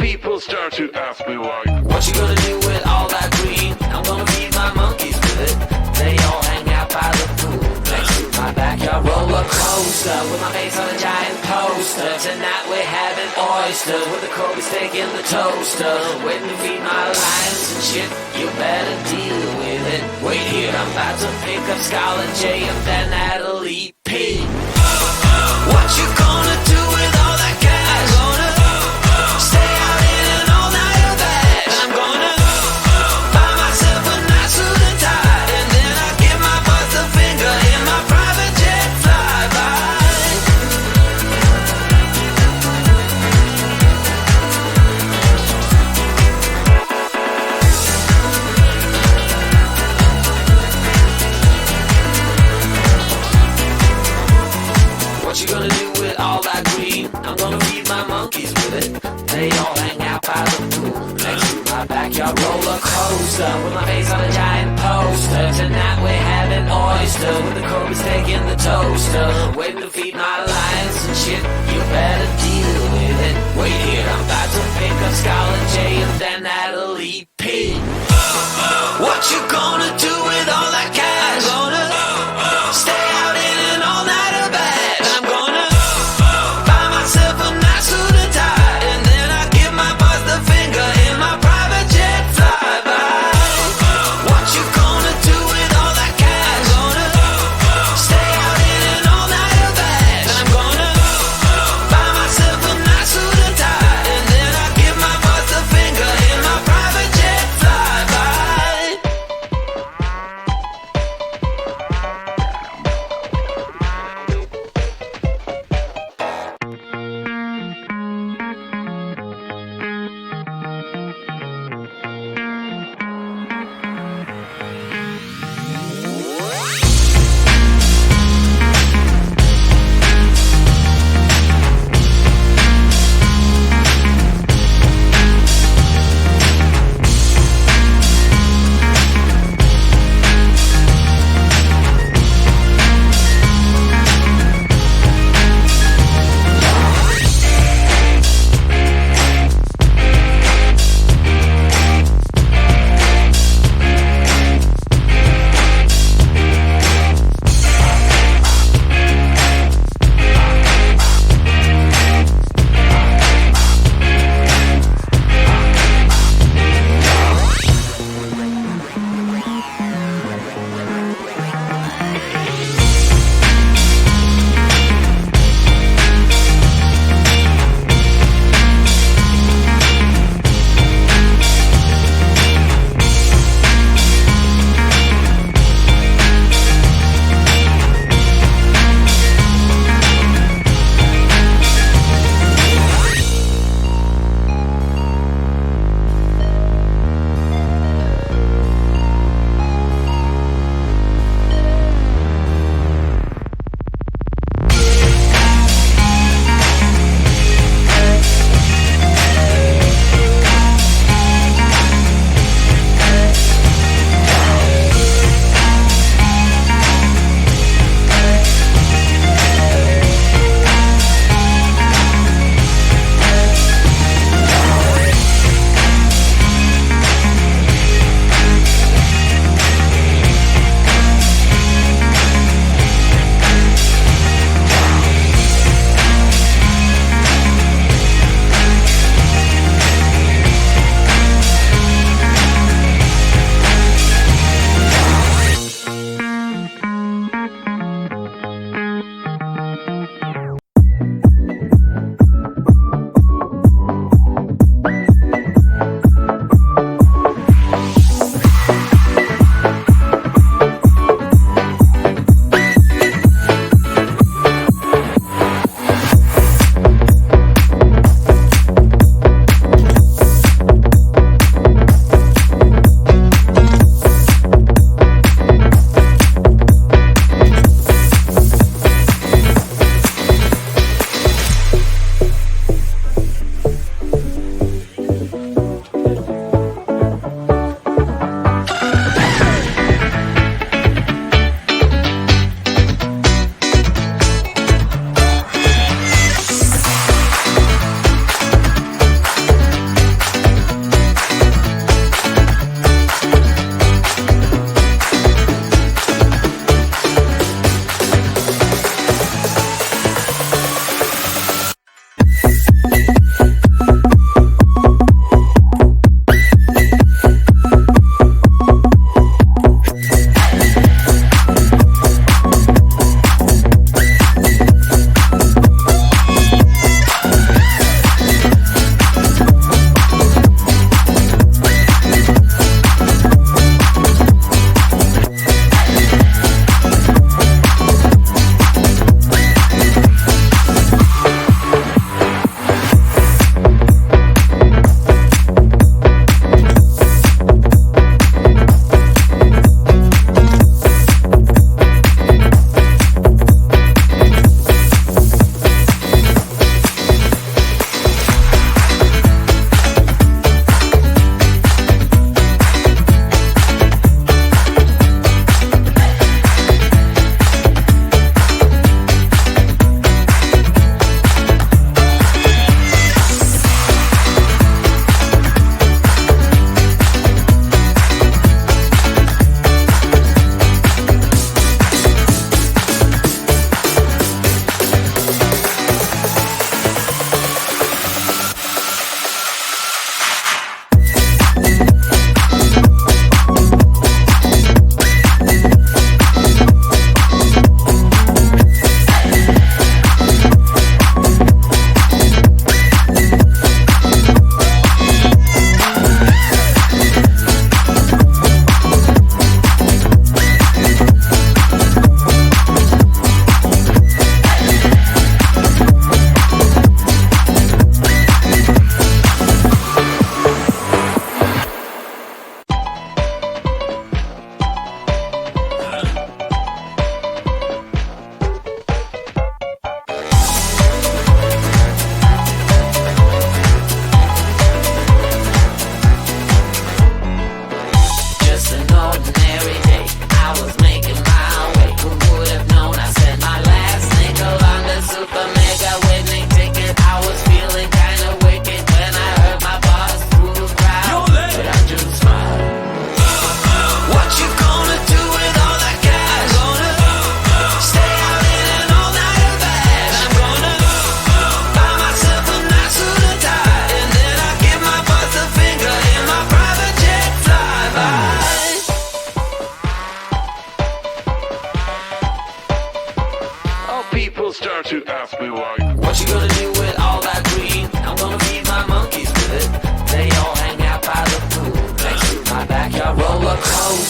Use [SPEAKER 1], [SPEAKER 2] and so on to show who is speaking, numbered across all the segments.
[SPEAKER 1] People start to ask me why.
[SPEAKER 2] What you gonna do with all that green? I'm gonna feed my monkeys with it. They all hang out by the pool next to my backyard roller coaster with my face on a giant poster. Tonight we're having oysters with the Kobe steak in the toaster. Waiting to feed my lions and shit. You better deal with it. Wait here, I'm about to pick up Scarlett J and then Natalie P. What you gonna do with all that cash? Gonna stay out in an all-nighter bag. I'm gonna buy myself a nice suit and tie, and then I give my boss the finger in my private jet flyby. What you gonna do with all that green? I'm gonna feed my monkeys with it. They all hang out by the pool next to my backyard roller coaster with my face on a giant poster. Tonight we're having oysters with the Kobe steak in the toaster. Waiting to feed my lions and shit. You better deal with it. Wait here, I'm about to pick up Scarlett J and then Natalie P. What you gonna do with all that cash? Gonna stay out in an all-nighter bag. I'm gonna buy myself a nice suit and tie, and then I give my boss the finger in my private jet flyby. What you gonna do with all that cash? Gonna stay out in an all-nighter bag. I'm gonna buy myself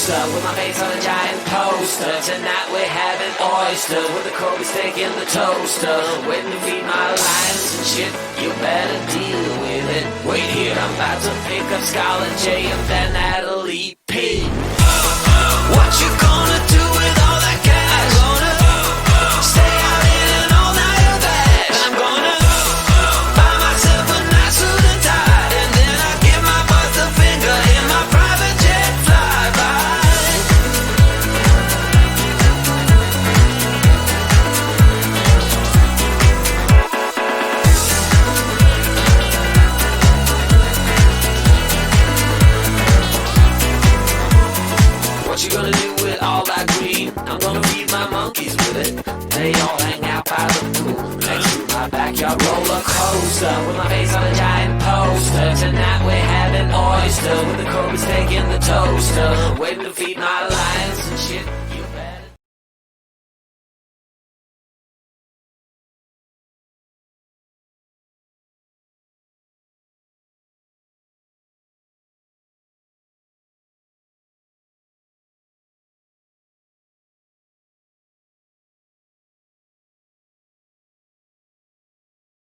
[SPEAKER 2] closer with my face on a giant poster. Tonight we're having oysters with the Kobe steak in the toaster. Waiting to feed my lions and shit, you better deal with it. Wait here, I'm about to pick up Scarlett J and then Natalie P. What you gonna do with all that cash? Gonna stay out in an all-nighter bash. I'm gonna buy myself a nice suit and tie, and then I give my boss the finger in my private jet flyby. What you gonna do with all that green? I'm gonna feed my monkeys with it. They all hang out by the pool next to my backyard roller coaster with my face on a giant poster. Tonight we're having oysters with the Kobe steak in the toaster. Waiting to feed my